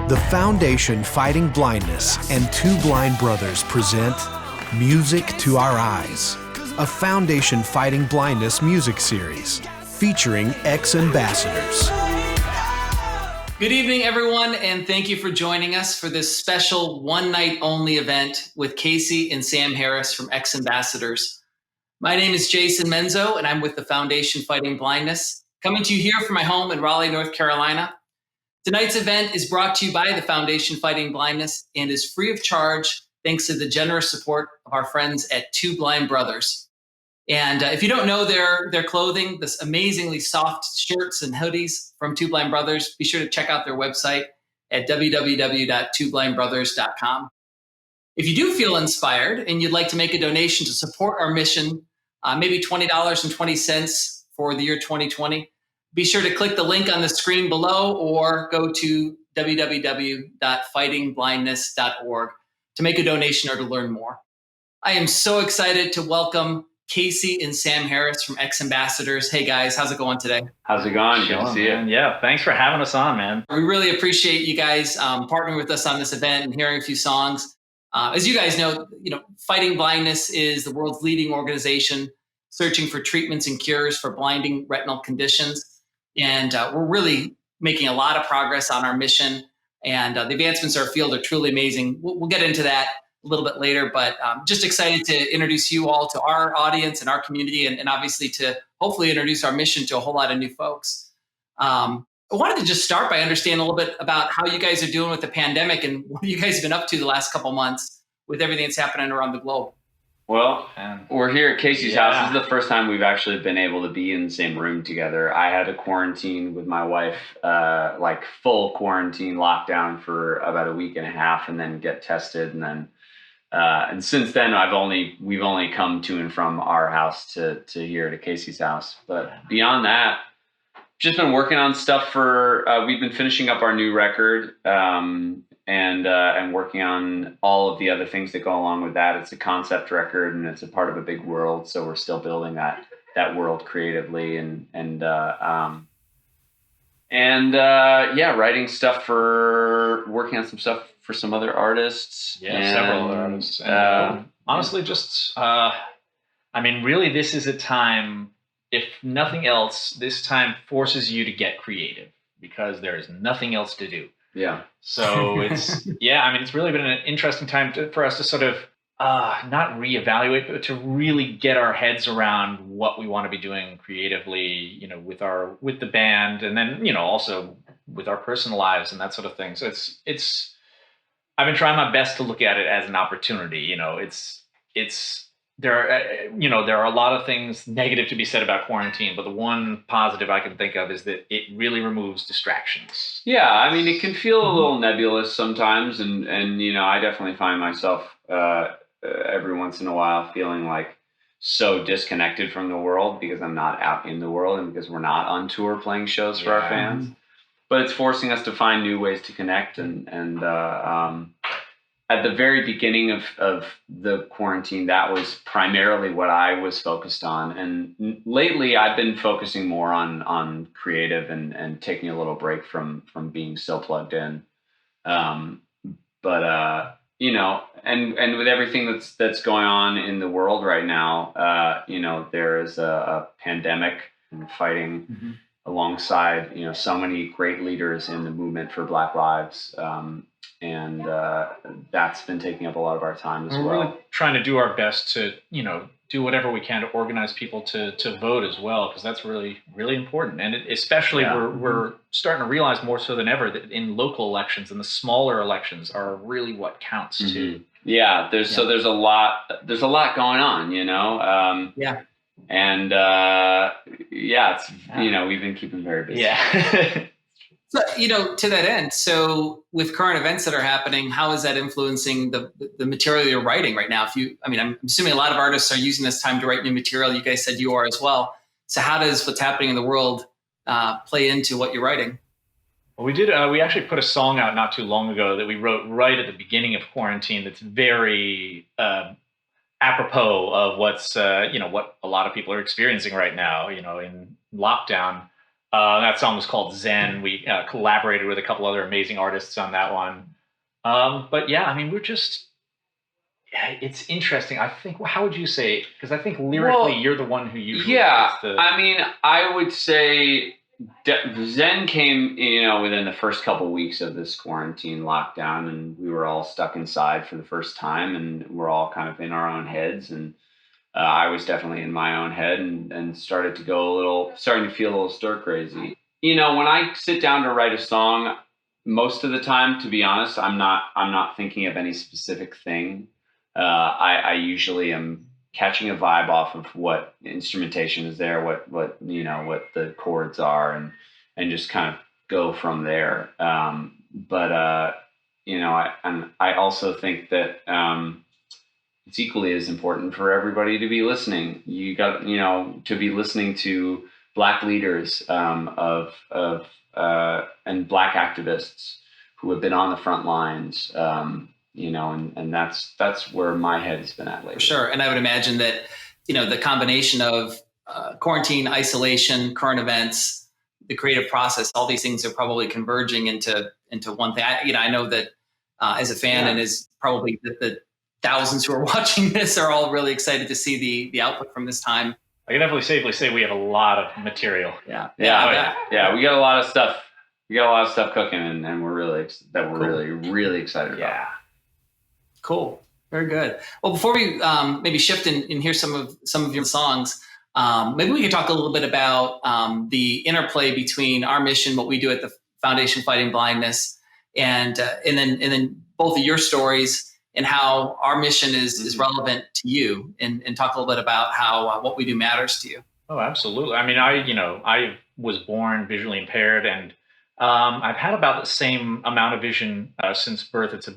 The Foundation Fighting Blindness and Two Blind Brothers present Music to Our Eyes, a Foundation Fighting Blindness music series featuring ex-ambassadors. Good evening, everyone, and thank you for joining us for this special one-night-only event with Casey and Sam Harris from Ex-Ambassadors. My name is Jason Menzo, and I'm with the Foundation Fighting Blindness, coming to you here from my home in Raleigh, North Carolina. Tonight's event is brought to you by the Foundation Fighting Blindness and is free of charge thanks to the generous support of our friends at Two Blind Brothers. And if you don't know their clothing, this amazingly soft shirts and hoodies from Two Blind Brothers, be sure to check out their website at www.twoblindbrothers.com. If you do feel inspired and you'd like to make a donation to support our mission, maybe $20.20 for the year 2020, be sure to click the link on the screen below or go to www.fightingblindness.org to make a donation or to learn more. I am so excited to welcome Casey and Sam Harris from Ex-Ambassadors. Hey guys, how's it going today? How's it going? Good to see you. Yeah, thanks for having us on, man. We really appreciate you guys partnering with us on this event and hearing a few songs. As you guys know, Fighting Blindness is the world's leading organization searching for treatments and cures for blinding retinal conditions. And we're really making a lot of progress on our mission. And the advancements in our field are truly amazing. We'll get into that a little bit later, but just excited to introduce you all to our audience and our community, and obviously to hopefully introduce our mission to a whole lot of new folks. I wanted to just start by understanding a little bit about how you guys are doing with the pandemic and what you guys have been up to the last couple months with everything that's happening around the globe. Well, we're here at Casey's house. This is the first time we've actually been able to be in the same room together. I had to quarantine with my wife, like full quarantine lockdown for about a week and a half, and then get tested, and then and since then, we've only come to and from our house to here to Casey's house. But beyond that, just been working on stuff for. We've been finishing up our new record, and working on all of the other things that go along with that. It's a concept record, and it's a part of a big world. So we're still building that world creatively, writing stuff working on some stuff for some other artists. Yeah, several other artists. And, honestly, really, this is a time, if nothing else, this time forces you to get creative because there is nothing else to do. Yeah. So it's really been an interesting time for us to sort of not reevaluate, but to really get our heads around what we want to be doing creatively, with the band, and then, also with our personal lives and that sort of thing. So it's I've been trying my best to look at it as an opportunity. There are a lot of things negative to be said about quarantine, but the one positive I can think of is that it really removes distractions. Yeah, it can feel a little nebulous sometimes, and I definitely find myself every once in a while feeling like so disconnected from the world because I'm not out in the world and because we're not on tour playing shows for our fans. But it's forcing us to find new ways to connect, and at the very beginning of the quarantine, that was primarily what I was focused on. And lately, I've been focusing more on creative and taking a little break from being so plugged in. And with everything that's going on in the world right now, there is a pandemic and fighting alongside, so many great leaders in the movement for Black Lives. And that's been taking up a lot of our time as well. We're really trying to do our best to, do whatever we can to organize people to vote as well, because that's really, really important. And we're starting to realize more so than ever that in local elections and the smaller elections are really what counts too. Yeah, there's a lot going on, And we've been keeping very busy. Yeah. So, to that end, so with current events that are happening, how is that influencing the material you're writing right now? I'm assuming a lot of artists are using this time to write new material. You guys said you are as well. So how does what's happening in the world play into what you're writing? Well, we did. We actually put a song out not too long ago that we wrote right at the beginning of quarantine. That's very apropos of what's what a lot of people are experiencing right now. In lockdown. That song was called Zen. We collaborated with a couple other amazing artists on that one. But yeah, I mean, it's interesting. I think, how would you say? Because I think lyrically, you're the one who usually. Yeah, I mean, I would say Zen came, within the first couple weeks of this quarantine lockdown, and we were all stuck inside for the first time, and we're all kind of in our own heads, and I was definitely in my own head, and starting to feel a little stir crazy. When I sit down to write a song, most of the time, to be honest, I'm not thinking of any specific thing. I usually am catching a vibe off of what instrumentation is there, what the chords are, and just kind of go from there. I also think that it's equally as important for everybody to be listening. You got to be listening to Black leaders and Black activists who have been on the front lines. And that's where my head has been at lately. For sure. And I would imagine that, the combination of quarantine, isolation, current events, the creative process, all these things are probably converging into one thing. I know that as a fan and as probably the thousands who are watching this are all really excited to see the output from this time. I can definitely safely say we have a lot of material. Yeah. We got a lot of stuff. We got a lot of stuff cooking, and we're really excited about. Yeah. Cool. Very good. Well, before we maybe shift and hear some of your songs, maybe we could talk a little bit about the interplay between our mission, what we do at the Foundation Fighting Blindness, and then both of your stories and how our mission is relevant to you, and talk a little bit about how what we do matters to you. Oh, absolutely. I mean, I was born visually impaired, and I've had about the same amount of vision since birth. It's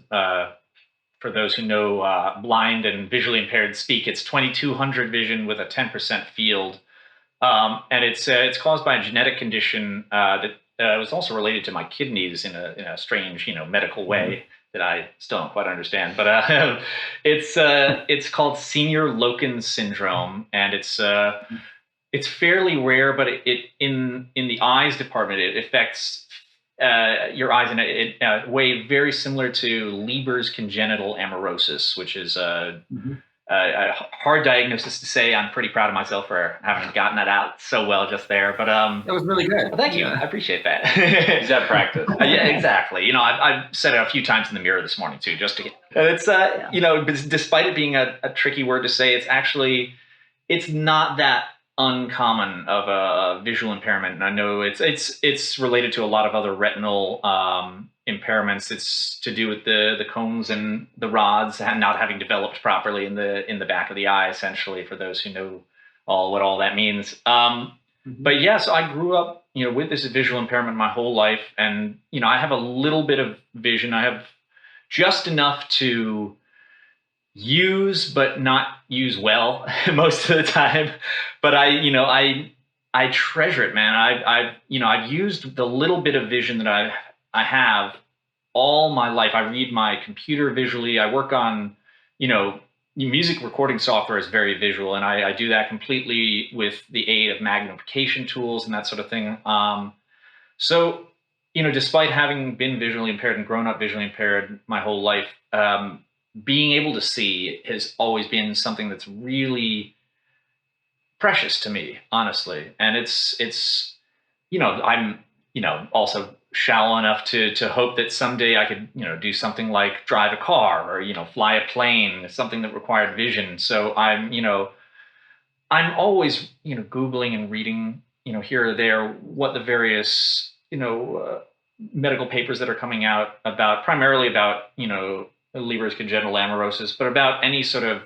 for those who know blind and visually impaired speak, it's 2200 vision with a 10% field. And it's caused by a genetic condition that was also related to my kidneys in a strange, medical way that I still don't quite understand. But it's called Senior-Loken syndrome, and it's fairly rare, but it in the eyes department, it affects your eyes in a way very similar to Leber's congenital amaurosis, which is a hard diagnosis to say. I'm pretty proud of myself for having gotten that out so well just there. But it was really good. Well, thank you. I appreciate that. Is that practice? Yeah, exactly. I've said it a few times in the mirror this morning too, just to get. And it's despite it being a tricky word to say, it's not that uncommon of a visual impairment, and I know it's related to a lot of other retinal impairments. It's to do with the cones and the rods not having developed properly in the back of the eye, essentially, for those who know what all that means. But yeah, so I grew up with this visual impairment my whole life, and I have a little bit of vision. I have just enough to use but not use well most of the time, but I treasure it, man. I've used the little bit of vision that I have all my life. I read my computer visually. I work on music recording software is very visual, and I do that completely with the aid of magnification tools and that sort of thing. So despite having been visually impaired and grown up visually impaired my whole life, being able to see has always been something that's really precious to me, honestly. And it's I'm also shallow enough to hope that someday I could do something like drive a car or fly a plane, something that required vision. So I'm always Googling and reading here or there what the various medical papers that are coming out primarily about Leber's congenital amaurosis, but about any sort of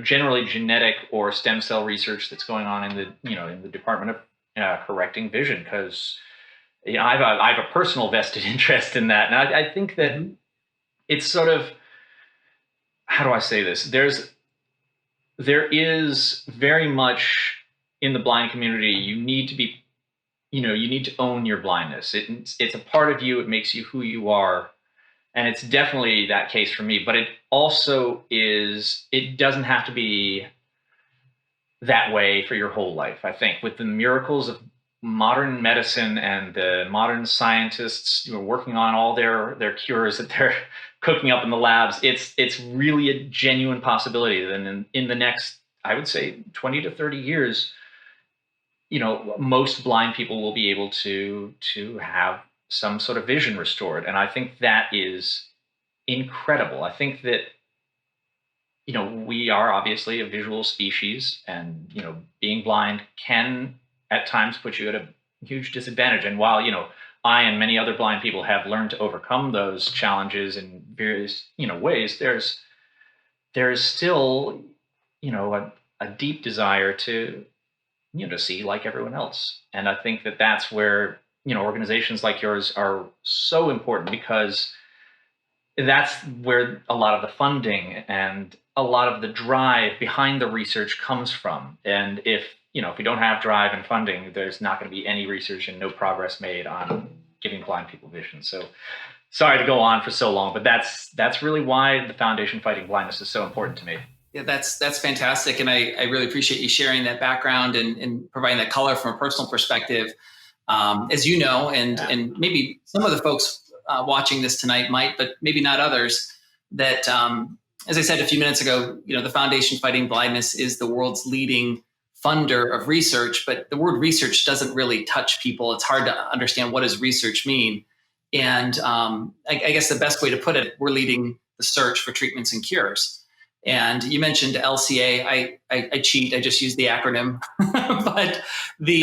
generally genetic or stem cell research that's going on in the Department of Correcting Vision, because I have a personal vested interest in that, and I think that it's sort of, how do I say this? There is very much in the blind community. You need to be, you need to own your blindness. It's a part of you. It makes you who you are. And it's definitely that case for me, but it also it doesn't have to be that way for your whole life. I think with the miracles of modern medicine and the modern scientists working on all their cures that they're cooking up in the labs, it's really a genuine possibility that in the next, I would say, 20 to 30 years, most blind people will be able to have some sort of vision restored. And I think that is incredible. I think that, we are obviously a visual species, and, being blind can at times put you at a huge disadvantage. And while, I and many other blind people have learned to overcome those challenges in various, ways, there is still, a deep desire to, to see like everyone else. And I think that that's where, organizations like yours are so important, because that's where a lot of the funding and a lot of the drive behind the research comes from. And if we don't have drive and funding, there's not going to be any research and no progress made on giving blind people vision. So sorry to go on for so long, but that's really why the Foundation Fighting Blindness is so important to me. Yeah, that's fantastic. And I really appreciate you sharing that background and providing that color from a personal perspective. As you know, and maybe some of the folks watching this tonight might, but maybe not others, that as I said a few minutes ago, the Foundation Fighting Blindness is the world's leading funder of research, but the word research doesn't really touch people. It's hard to understand, what does research mean? And I guess the best way to put it, we're leading the search for treatments and cures. And you mentioned LCA. I cheat. I just use the acronym. But the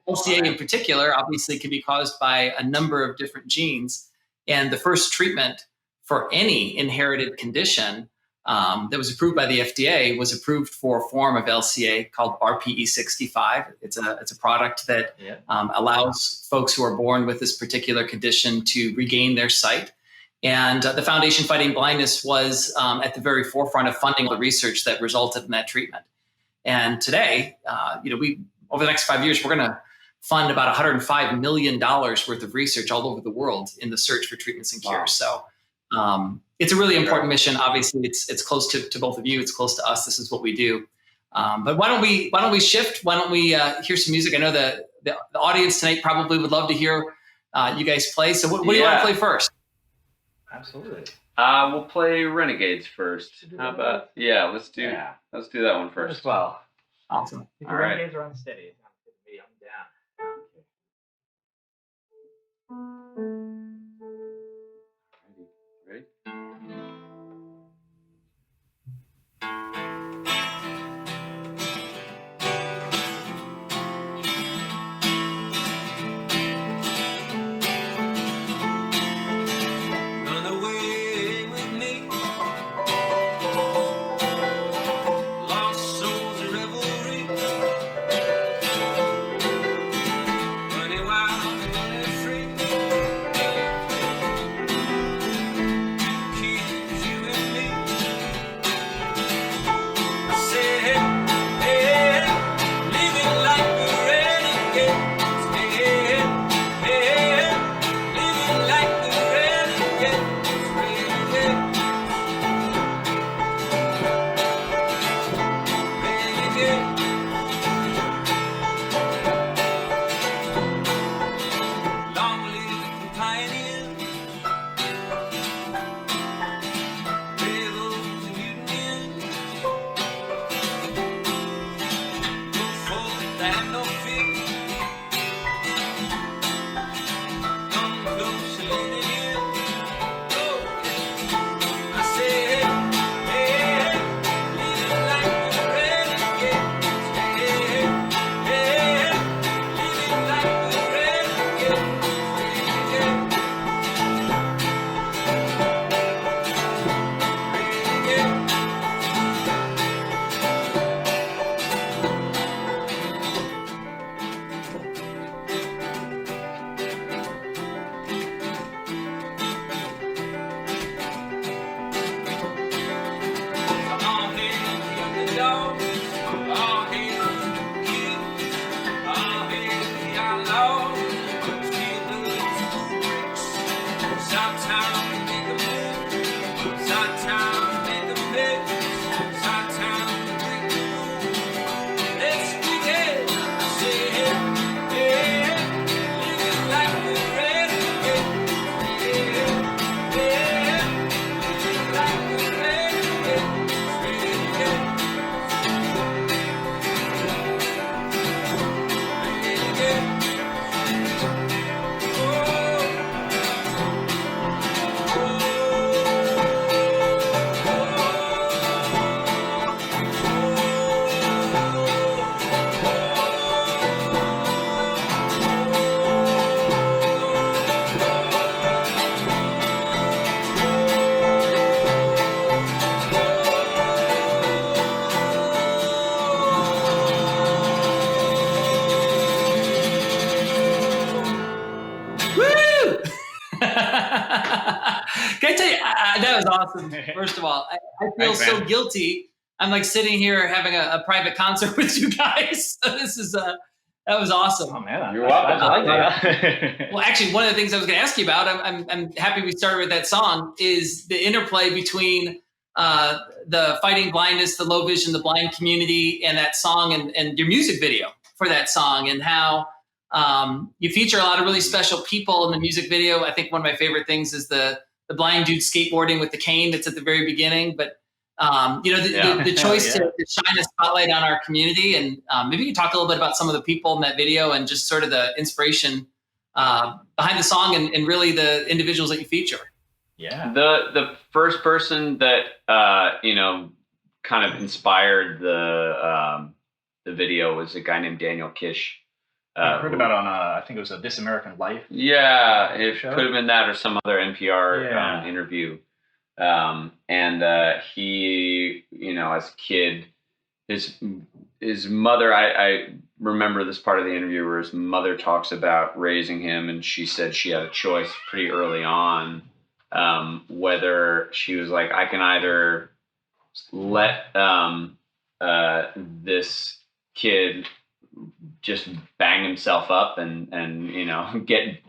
LCA in particular obviously can be caused by a number of different genes. And the first treatment for any inherited condition that was approved by the FDA was approved for a form of LCA called RPE65. It's a product that allows folks who are born with this particular condition to regain their sight. And the Foundation Fighting Blindness was at the very forefront of funding the research that resulted in that treatment. And today, we over the next 5 years, we're going to fund about $105 million worth of research all over the world in the search for treatments and cures. Wow. So it's a really important mission. Obviously, it's close to both of you. It's close to us. This is what we do. But why don't we shift? Why don't we hear some music? I know the audience tonight probably would love to hear you guys play. So what do you want to play first? Absolutely. We'll play Renegades first. How about? Yeah, let's do that one first. As well. Awesome. All right. Renegades are Unsteady. I'm down. Ready? Running wild and running free. I tell you, that was awesome. First of all, I feel Thanks, so man. guilty. I'm like sitting here having a private concert with you guys. So this is that was awesome. Oh man, You're welcome. I like that. Well, actually, one of the things I was going to ask you about, I'm happy we started with that song, is the interplay between the fighting blindness, the low vision, the blind community, and that song, and your music video for that song, and how you feature a lot of really special people in the music video. I think one of my favorite things is the blind dude skateboarding with the cane that's at the very beginning. But the choice to shine a spotlight on our community, and maybe you can talk a little bit about some of the people in that video and just sort of the inspiration behind the song and really the individuals that you feature. Yeah. The first person that kind of inspired the video was a guy named Daniel Kish. I heard about on I think it was a This American Life. Yeah, it could have been that or some other NPR interview. And he, as a kid, his mother, I remember this part of the interview where his mother talks about raising him, and she said she had a choice pretty early on, whether she was like, I can either let this kid just bang himself up and get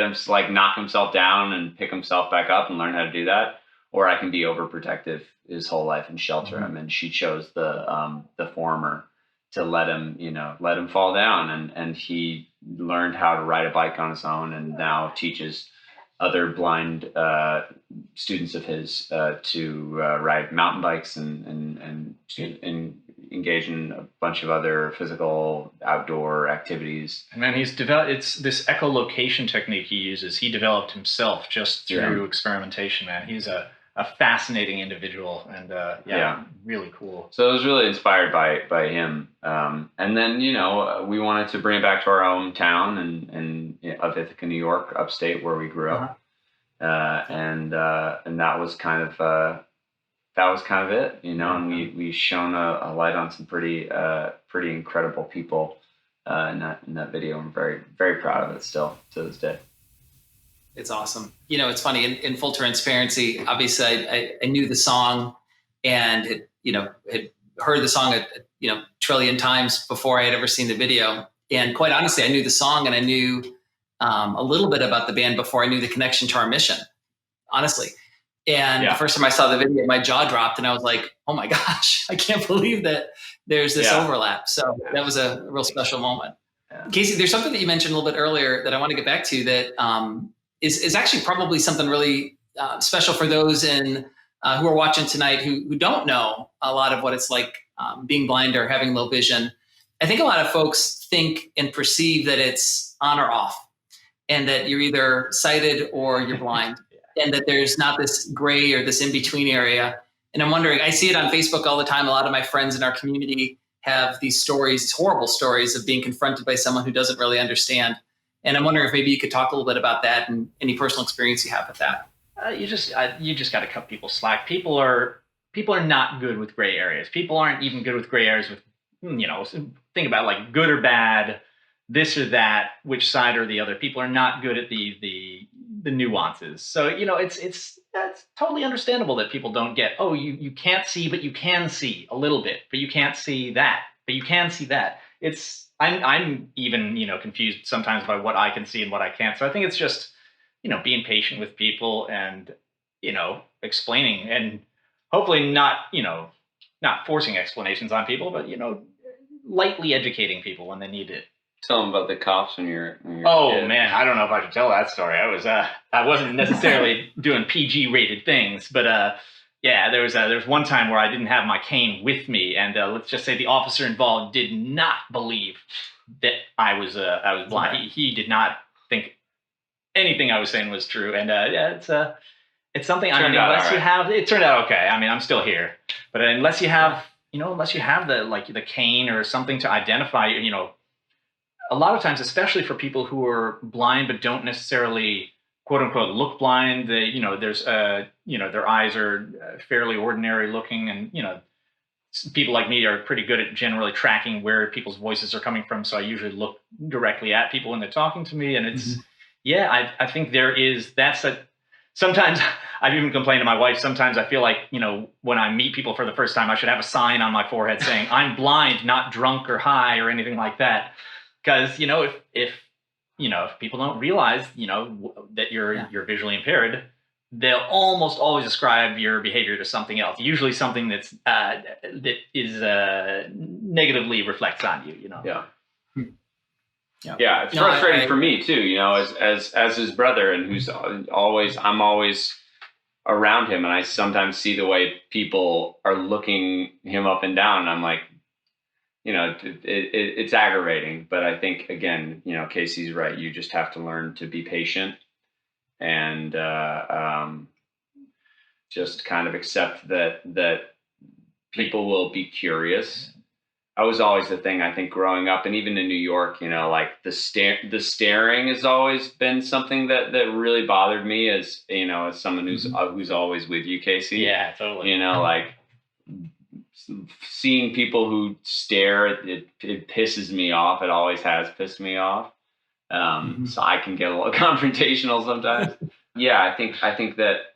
him, like, knock himself down and pick himself back up and learn how to do that, or I can be overprotective his whole life and shelter him. And she chose the former, to let him fall down, and he learned how to ride a bike on his own, and now teaches other blind students of his to ride mountain bikes and engage in a bunch of other physical outdoor activities. And man, he's developed, it's this echolocation technique he uses. He developed himself just through experimentation, man. He's a fascinating individual, and really cool. So it was really inspired by him. And then, we wanted to bring it back to our hometown of Ithaca, New York, upstate, where we grew up. And that was kind of it, and we shone a light on some pretty incredible people in that video. I'm very, very proud of it still to this day. It's awesome. It's funny, in full transparency, obviously I knew the song and had heard the song a trillion times before I had ever seen the video. And quite honestly, I knew the song and I knew a little bit about the band before I knew the connection to our mission, honestly. And the first time I saw the video, my jaw dropped and I was like, oh my gosh, I can't believe that there's this overlap. So that was a real special moment. Yeah. Casey, there's something that you mentioned a little bit earlier that I want to get back to that is actually probably something really special for those who are watching tonight who don't know a lot of what it's like being blind or having low vision. I think a lot of folks think and perceive that it's on or off, and that you're either sighted or you're blind, and that there's not this gray or this in-between area. And I'm wondering, I see it on Facebook all the time. A lot of my friends in our community have these stories, these horrible stories of being confronted by someone who doesn't really understand. And I'm wondering if maybe you could talk a little bit about that and any personal experience you have with that. You just got to cut people slack. People are not good with gray areas. People aren't even good with gray areas with, think about like good or bad, this or that, which side or the other. People are not good at the nuances. So, it's totally understandable that people don't get, oh, you can't see, but you can see a little bit, but you can't see that, but you can see that. I'm even, confused sometimes by what I can see and what I can't. So I think it's just, being patient with people and, explaining, and hopefully not forcing explanations on people, but, lightly educating people when they need it. Tell them about the cops when you're kid. Man, I don't know if I should tell that story. I wasn't necessarily doing PG rated things, but there was one time where I didn't have my cane with me, and let's just say the officer involved did not believe that I was blind. He did not think anything I was saying was true, and it's something. It turned out okay. I mean, I'm still here, but unless you have the cane or something to identify, a lot of times, especially for people who are blind but don't necessarily quote unquote look blind, there's their eyes are fairly ordinary looking, and people like me are pretty good at generally tracking where people's voices are coming from. So I usually look directly at people when they're talking to me, and it's I think sometimes I've even complained to my wife. Sometimes I feel like, when I meet people for the first time, I should have a sign on my forehead saying I'm blind, not drunk or high or anything like that. Because, if people don't realize, that you're visually impaired, they'll almost always ascribe your behavior to something else. Usually something that is negatively reflects on you. Yeah. Yeah, it's frustrating for me too. As his brother, and I'm always around him, and I sometimes see the way people are looking him up and down, and I'm like, it's aggravating. But I think, again, Casey's right. You just have to learn to be patient and just kind of accept that people will be curious. I was always the thing, I think, growing up, and even in New York, like the staring has always been something that really bothered me as someone who's always with you, Casey. Yeah, totally. Like seeing people who stare, it pisses me off. It always has pissed me off. So I can get a little confrontational sometimes. Yeah, I think that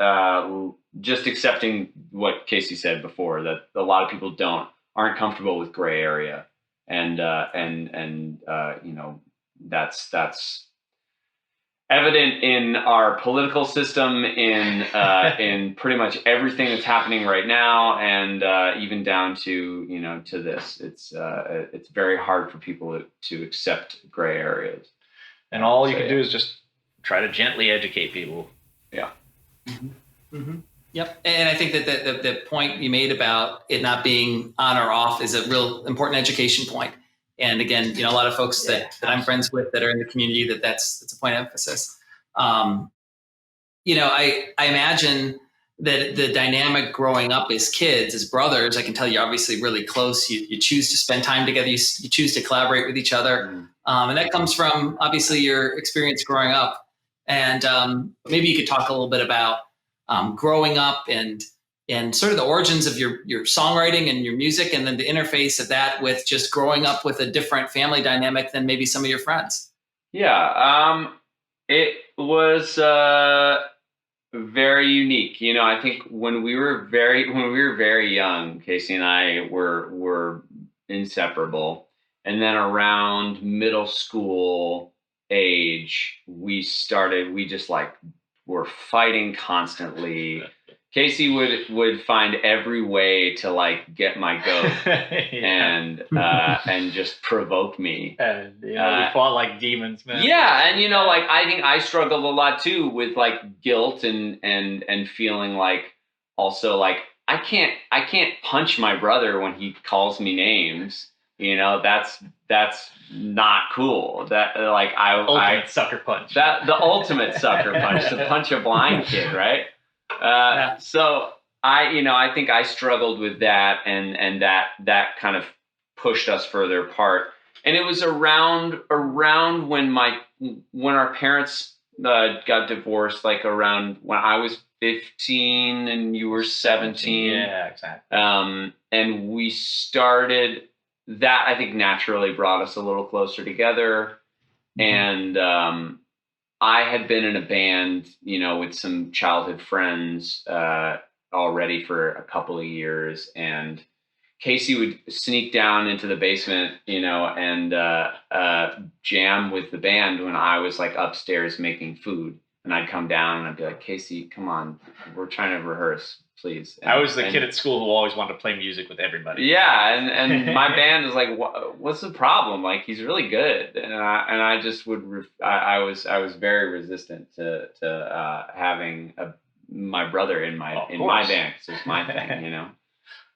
just accepting what Casey said before, that a lot of people aren't comfortable with gray area, and that's evident in our political system, in pretty much everything that's happening right now, and even down to to this. It's very hard for people to accept gray areas. And all you can do is just try to gently educate people. Yeah. Yep. And I think that the point you made about it not being on or off is a real important education point. And again, a lot of folks that I'm friends with that are in the community, that's a point of emphasis. I imagine that the dynamic growing up as kids, as brothers, I can tell you're obviously really close. You choose to spend time together. You choose to collaborate with each other. And that comes from obviously your experience growing up. And maybe you could talk a little bit about growing up and sort of the origins of your songwriting and your music, and then the interface of that with just growing up with a different family dynamic than maybe some of your friends. Yeah, it was very unique. I think when we were very young, Casey and I were inseparable, and then around middle school age, we just were fighting constantly. Casey would find every way to get my goat and just provoke me. And we fought like demons, man. Yeah, and I think I struggled a lot too with guilt and feeling also I can't punch my brother when he calls me names. That's not cool. That ultimate sucker punch. The ultimate sucker punch, to punch a blind kid, right? So I think I struggled with that, and that kind of pushed us further apart. And it was around when our parents got divorced, around when I was 15 and you were 17. Yeah, exactly. And we started that, I think, naturally brought us a little closer together. And I had been in a band, with some childhood friends already for a couple of years, and Casey would sneak down into the basement, and jam with the band when I was upstairs making food, and I'd come down and I'd be like, Casey, come on, we're trying to rehearse, please. And I was the kid at school who always wanted to play music with everybody. Yeah, and my band is what's the problem? He's really good, and I just would. I was very resistant to having my brother in my band, because it's my thing,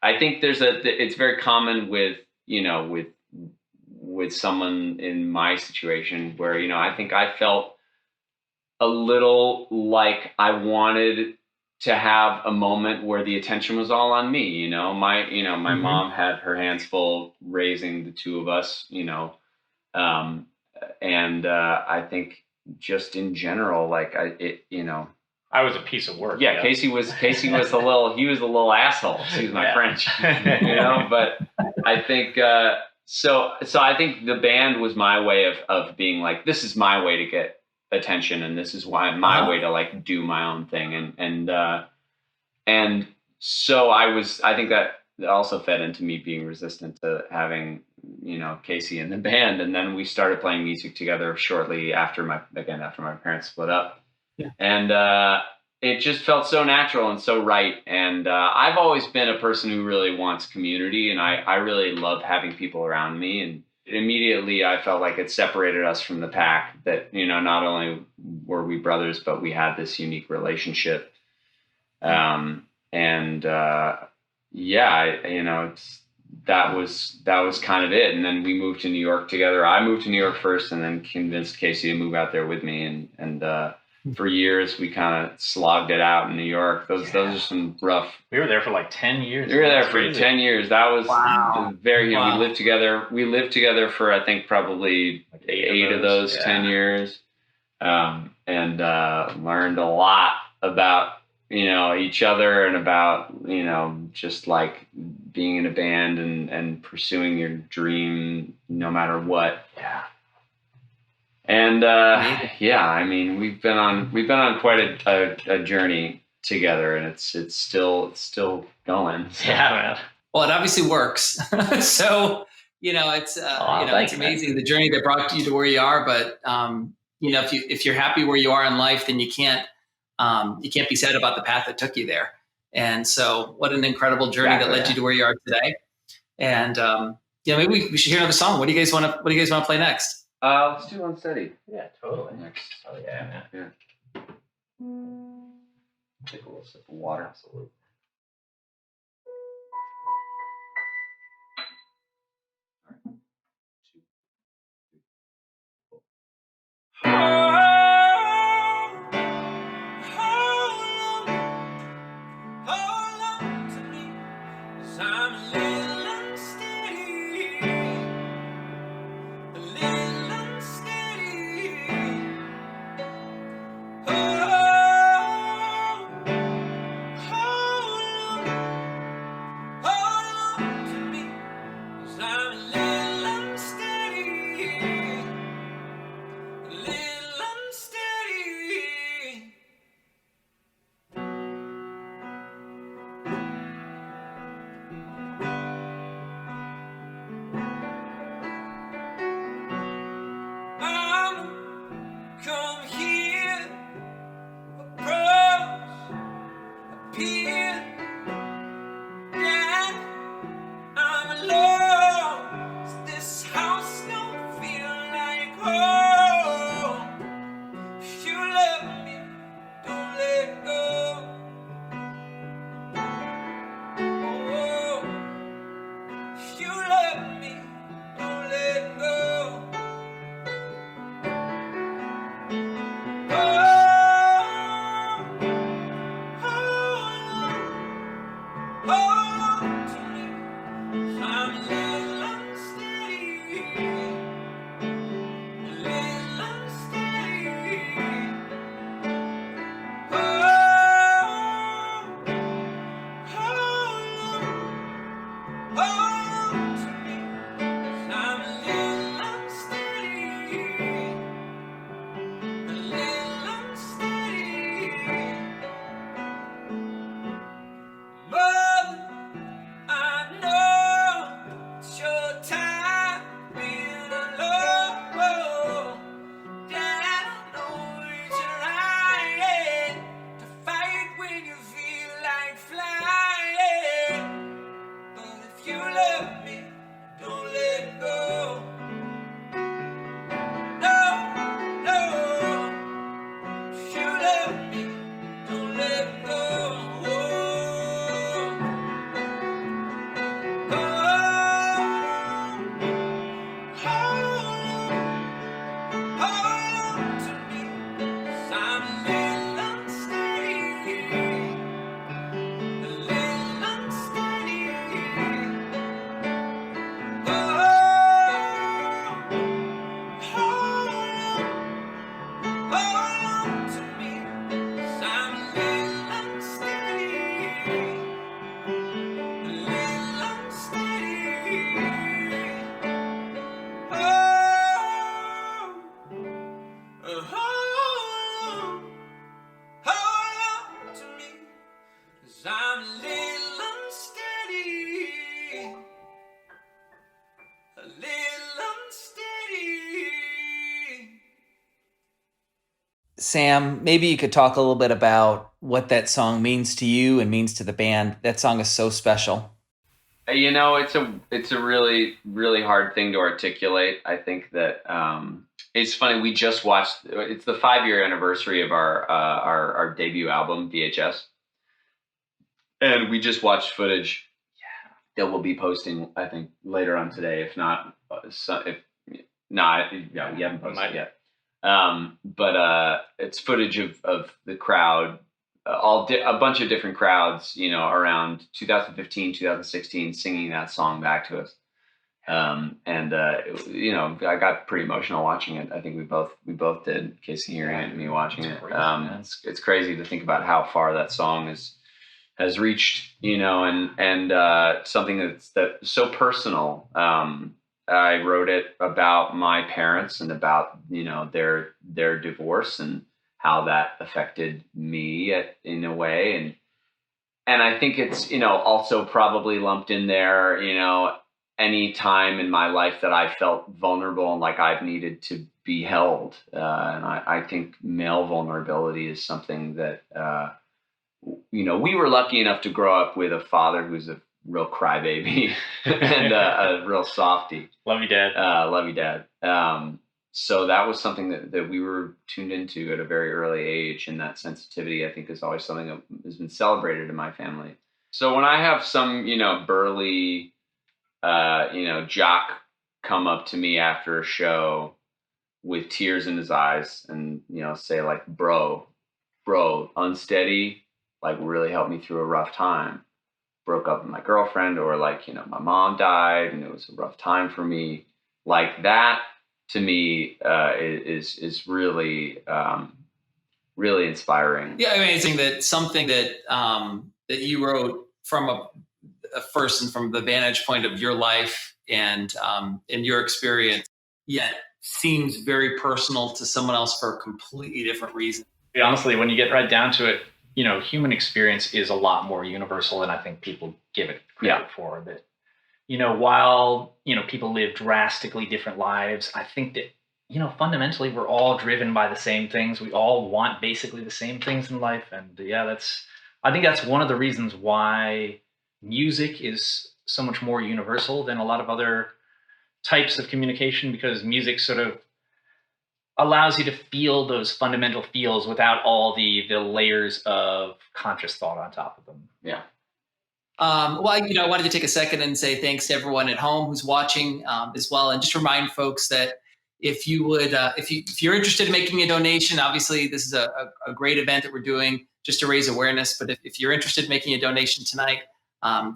I think it's very common with someone in my situation where I think I felt a little like I wanted to have a moment where the attention was all on me. My mom had her hands full raising the two of us, and I think just in general, I was a piece of work. Yeah, Casey was a little asshole. Excuse my French. But I think so I think the band was my way of being this is my way to get attention, and this is why my way to like do my own thing. And so I think that also fed into me being resistant to having, Casey in the band. And then we started playing music together shortly after my parents split up. Yeah. And it just felt so natural and so right. And I've always been a person who really wants community, and I really love having people around me. And immediately I felt like it separated us from the pack, that, not only were we brothers, but we had this unique relationship. That was kind of it. And then we moved to New York together. I moved to New York first, and then convinced Casey to move out there with me. And for years we kind of slogged it out in New York. Those are some rough. We were there for like 10 years. We were there for 10 years. That was very. Wow. We lived together. We lived together for, I think, probably like eight of those 10 years, and learned a lot about each other, and about just like being in a band and pursuing your dream no matter what. Yeah. And I mean, we've been on quite a journey together, and it's still going. So. Yeah, man. Well, it obviously works. So it's amazing, the journey that brought you to where you are. But if you're happy where you are in life, then you can't be sad about the path that took you there. And so, what an incredible journey that led you to where you are today. And maybe we should hear another song. What do you guys want to play next? Let's do Unsteady. Yeah, totally. Next. Oh yeah, man. Yeah. Take a little sip of water. Absolutely. Oh Sam, maybe you could talk a little bit about what that song means to you and means to the band. That song is so special. You know, it's a really, really hard thing to articulate. I think that it's funny. We just watched. It's the 5-year anniversary of our debut album, VHS, and we just watched footage that we'll be posting, I think, later on today. If not, yeah, we haven't posted it yet. But it's footage of the crowd, a bunch of different crowds, you know, around 2015, 2016, singing that song back to us. You know, I got pretty emotional watching it. I think we both did, Casey hearing it and me watching it. It's crazy to think about how far that song has reached, you know, and something that's so personal. I wrote it about my parents and about, you know, their divorce and how that affected me in a way. And I think it's, you know, also probably lumped in there, you know, any time in my life that I felt vulnerable and like I've needed to be held. And I think male vulnerability is something that, you know, we were lucky enough to grow up with a father who's a real crybaby and a real softie. Love you, Dad. Love you, Dad. So that was something that we were tuned into at a very early age. And that sensitivity, I think, is always something that has been celebrated in my family. So when I have some, you know, burly, you know, jock come up to me after a show with tears in his eyes and, you know, say like, bro, Unsteady, like really helped me through a rough time. Broke up with my girlfriend, or like, you know, my mom died and it was a rough time for me. Like that to me is really, really inspiring. Yeah. I mean, I think that something that, that you wrote from a first and from the vantage point of your life and in your experience, yet seems very personal to someone else for a completely different reason. Honestly, when you get right down to it, you know, human experience is a lot more universal than I think people give it credit for. That, you know, while, you know, people live drastically different lives, I think that, you know, fundamentally we're all driven by the same things. We all want basically the same things in life. And yeah, I think that's one of the reasons why music is so much more universal than a lot of other types of communication, because music sort of allows you to feel those fundamental feels without all the layers of conscious thought on top of them. Yeah. Well, you know, I wanted to take a second and say thanks to everyone at home who's watching as well, and just remind folks that if you would, if you're interested in making a donation, obviously this is a great event that we're doing just to raise awareness. But if you're interested in making a donation tonight,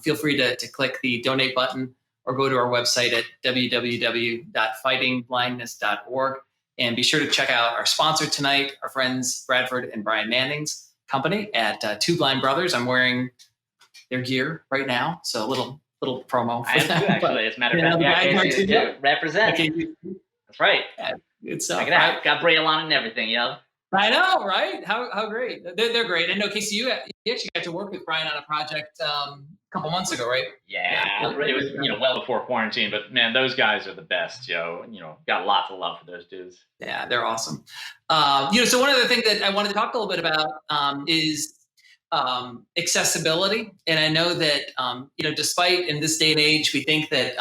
feel free to click the donate button or go to our website at www.fightingblindness.org. And be sure to check out our sponsor tonight, our friends Bradford and Brian Manning's company at Two Blind Brothers. I'm wearing their gear right now, so a little promo for them. Actually, as a matter of fact, represent. That's right. Yeah, good stuff. Check it out. Got braille on and everything, yo. I know, right? How great. They're great. I know, Casey, you actually got to work with Brian on a project a couple months ago, right? Yeah, it was, you know, well before quarantine, but man, those guys are the best, yo. You know, got lots of love for those dudes. Yeah, they're awesome. You know, so one of the things that I wanted to talk a little bit about is accessibility. And I know that, you know, despite in this day and age, we think that,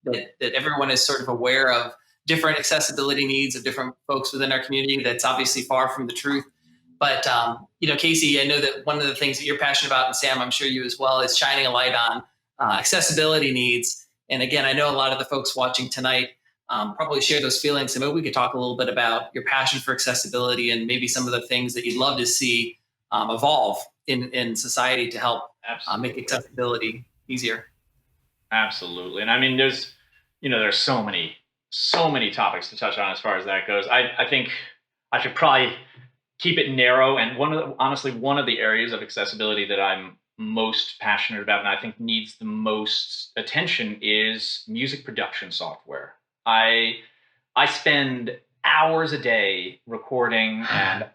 that everyone is sort of aware of different accessibility needs of different folks within our community. That's obviously far from the truth. But, you know, Casey, I know that one of the things that you're passionate about, and Sam, I'm sure you as well, is shining a light on accessibility needs. And again, I know a lot of the folks watching tonight probably share those feelings. So maybe we could talk a little bit about your passion for accessibility and maybe some of the things that you'd love to see evolve in society to help make accessibility easier. Absolutely. And I mean, there's so many topics to touch on as far as that goes. I think I should probably keep it narrow. And one of the areas of accessibility that I'm most passionate about and I think needs the most attention is music production software. I spend hours a day recording and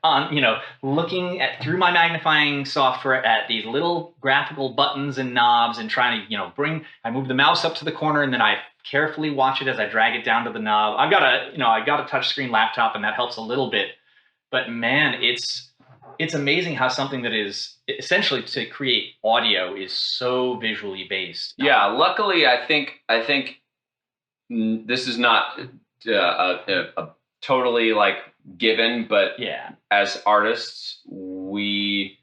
looking at through my magnifying software at these little graphical buttons and knobs and trying to, I move the mouse up to the corner and then I carefully watch it as I drag it down to the knob. I've got a touch screen laptop and that helps a little bit, But man, it's amazing how something that is essentially to create audio is so visually based. Yeah, luckily, I think this is not a totally like given, but as artists, we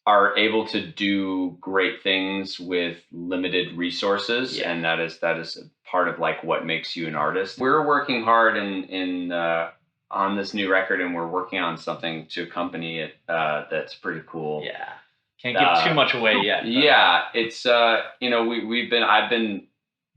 are able to do great things with limited resources, and that is part of like what makes you an artist. We're working hard in on this new record, and we're working on something to accompany it that's pretty cool. Yeah, can't give too much away yet. But. Yeah, it's I've been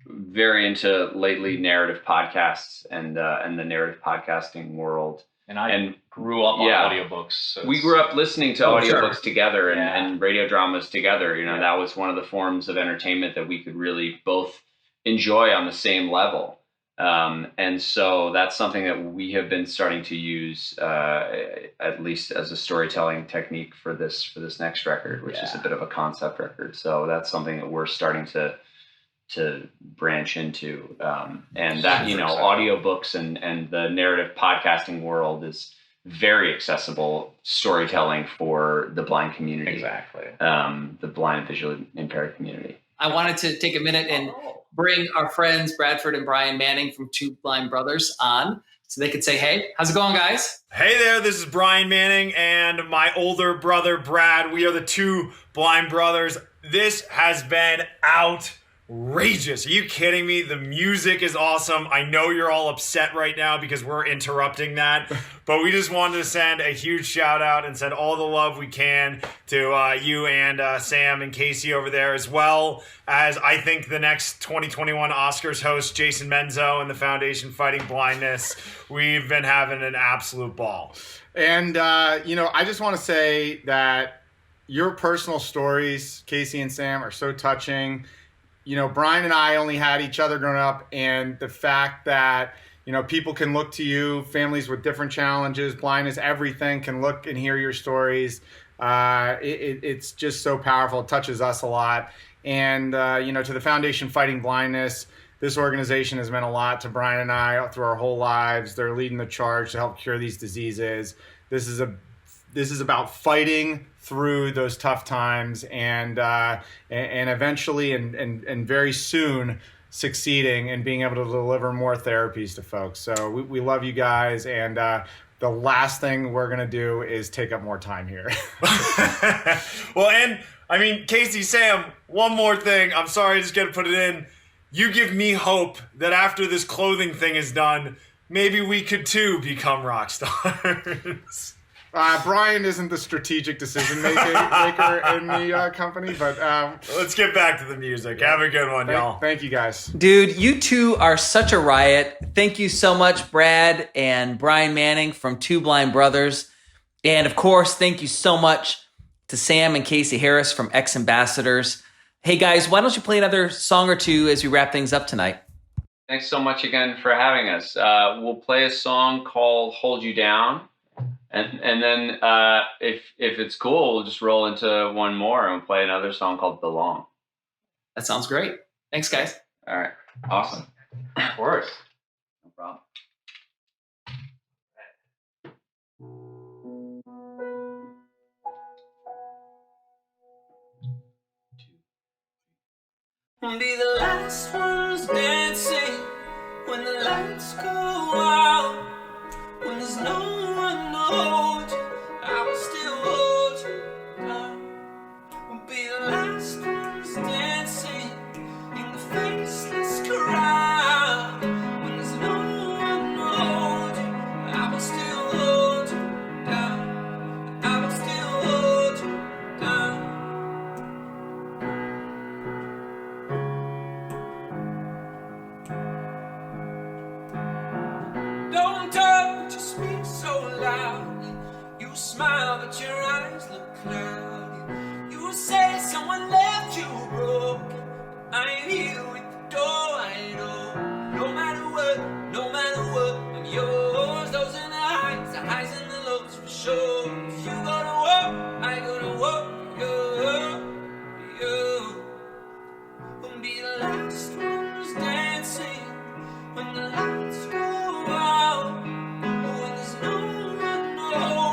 very into lately narrative podcasts and the narrative podcasting world. And I grew up on audiobooks. So we grew up listening to audiobooks together and radio dramas together. You know, that was one of the forms of entertainment that we could really both enjoy on the same level. And so that's something that we have been starting to use, at least as a storytelling technique for this next record, which is a bit of a concept record. So that's something that we're starting to branch into, and that, you know, audiobooks and the narrative podcasting world is very accessible storytelling for the blind community. Exactly. The blind and visually impaired community. I wanted to take a minute and bring our friends Bradford and Brian Manning from Two Blind Brothers on so they could say, hey, how's it going, guys? Hey there, this is Brian Manning and my older brother, Brad. We are the Two Blind Brothers. This has been outrageous. Are you kidding me? The music is awesome. I know you're all upset right now because we're interrupting that, but we just wanted to send a huge shout out and send all the love we can to you and Sam and Casey over there, as well as I think the next 2021 Oscars host, Jason Menzo, and the Foundation Fighting Blindness. We've been having an absolute ball. And, I just want to say that your personal stories, Casey and Sam, are so touching. You know, Brian and I only had each other growing up, and the fact that, you know, people can look to you, families with different challenges, blindness, everything, can look and hear your stories. It's just so powerful. It touches us a lot. And, to the Foundation Fighting Blindness, this organization has meant a lot to Brian and I through our whole lives. They're leading the charge to help cure these diseases. This is about fighting through those tough times and eventually and very soon succeeding and being able to deliver more therapies to folks. So we love you guys, and the last thing we're gonna do is take up more time here. Well, and I mean, Casey, Sam, one more thing. I'm sorry, I just got to put it in. You give me hope that after this clothing thing is done, maybe we could too become rock stars. Brian isn't the strategic decision maker in the company, but let's get back to the music. Have a good one, y'all. Thank you, guys. Dude, you two are such a riot. Thank you so much, Brad and Brian Manning from Two Blind Brothers. And of course, thank you so much to Sam and Casey Harris from X Ambassadors. Hey guys, why don't you play another song or two as we wrap things up tonight? Thanks so much again for having us. We'll play a song called Hold You Down. And then if it's cool, we'll just roll into one more and play another song called Belong. That sounds great. Thanks, guys. All right. Awesome. Of course. No problem. Be the last ones dancing when the lights go out, when there's no one to hold you, I will still hold you down. Be the last ones dancing in the faceless crowd, when there's no one to hold you, I will still hold you down. I will still hold you down. Don't talk, but you speak so loudly. You smile, but your eyes look cloudy. You say someone left you broken. I ain't here with the door, I know. No matter what, I'm yours. Those are the highs and the lows for sure. If you go to war, I go to war. You will be the last ones dancing when the lights go out, when there's no one to hold.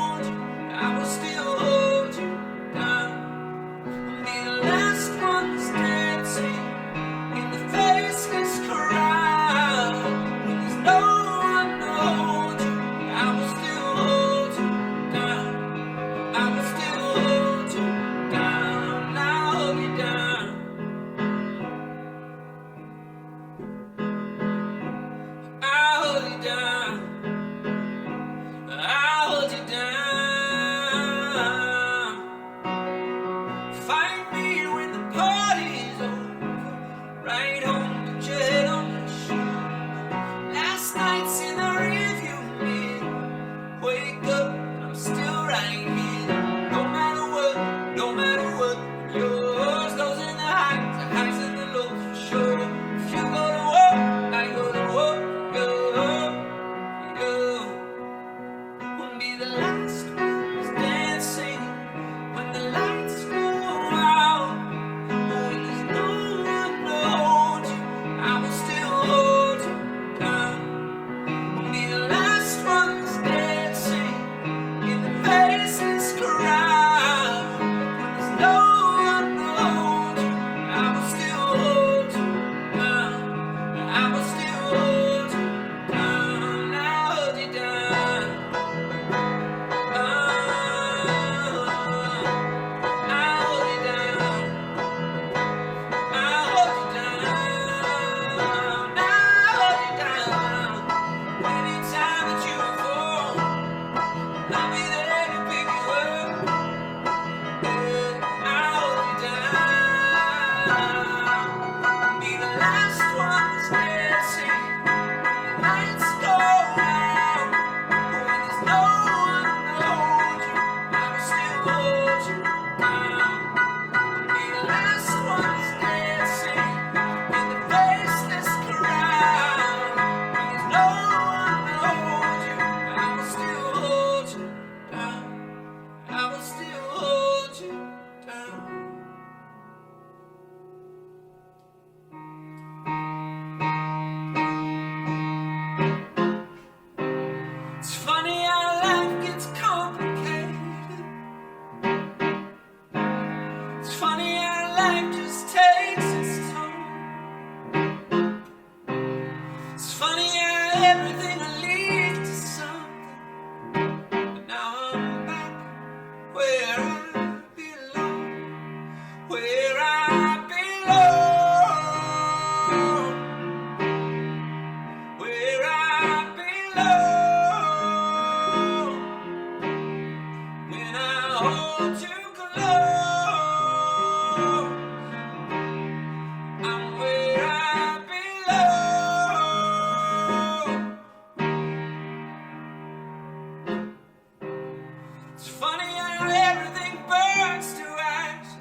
It's funny how everything burns to ashes.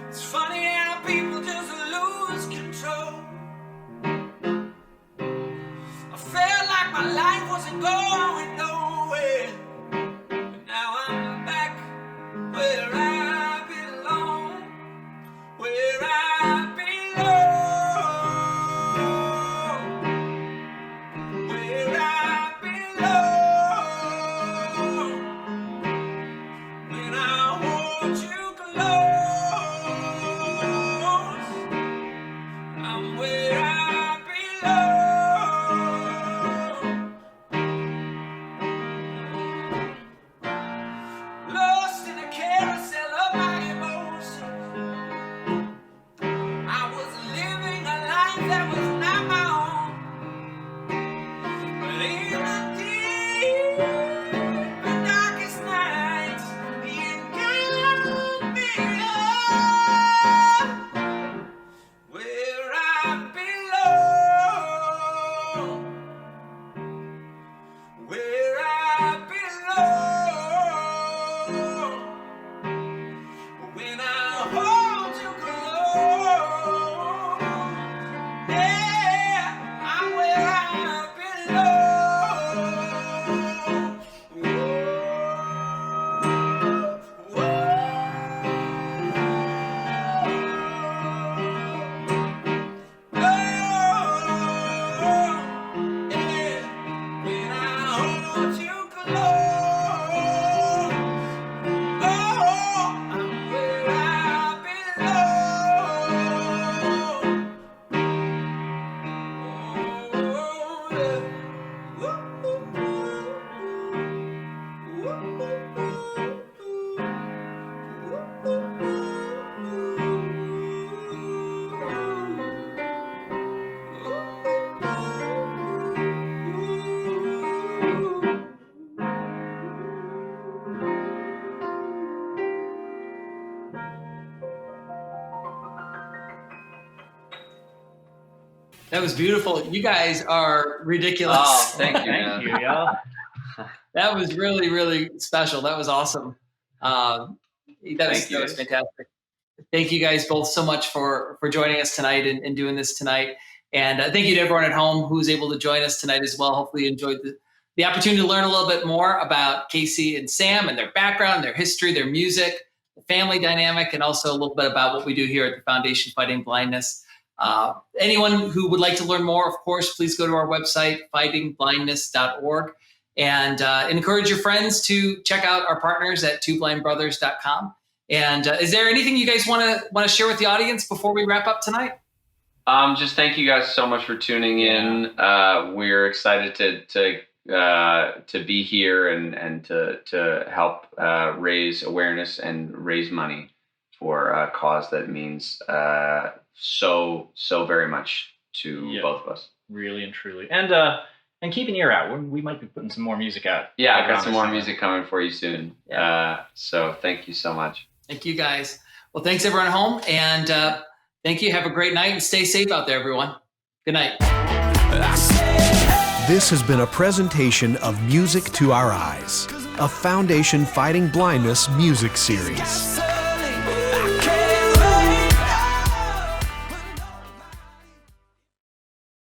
It's funny how people just lose control. I felt like my life wasn't going nowhere, but now I'm back where I belong, where I belong, where I belong. When I hold you close, I'm where I belong. Lost in a carousel of my emotions, I was living a life that was not my own. But in the deep and darkest nights, you got me up where I belong, where I belong. When I hold you close, yeah, I'm where I belong. When I hold you close, I'm where I That was beautiful. You guys are ridiculous. Oh, thank you, man. Thank you, y'all. That was really, really special. That was awesome. That was fantastic. Thank you guys both so much for joining us tonight and doing this tonight. And thank you to everyone at home who's able to join us tonight as well. Hopefully you enjoyed the opportunity to learn a little bit more about Casey and Sam and their background, their history, their music, the family dynamic, and also a little bit about what we do here at the Foundation Fighting Blindness. Anyone who would like to learn more, of course, please go to our website, fightingblindness.org, and encourage your friends to check out our partners at twoblindbrothers.com. And is there anything you guys want to share with the audience before we wrap up tonight? Just thank you guys so much for tuning in. We're excited to be here and to help raise awareness and raise money for a cause that means so very much to both of us. Really and truly. And keep an ear out. We might be putting some more music out. Yeah, I got some more music coming for you soon. So thank you so much. Thank you, guys. Well, thanks everyone at home, and thank you. Have a great night and stay safe out there, everyone. Good night. This has been a presentation of Music to Our Eyes, a Foundation Fighting Blindness music series.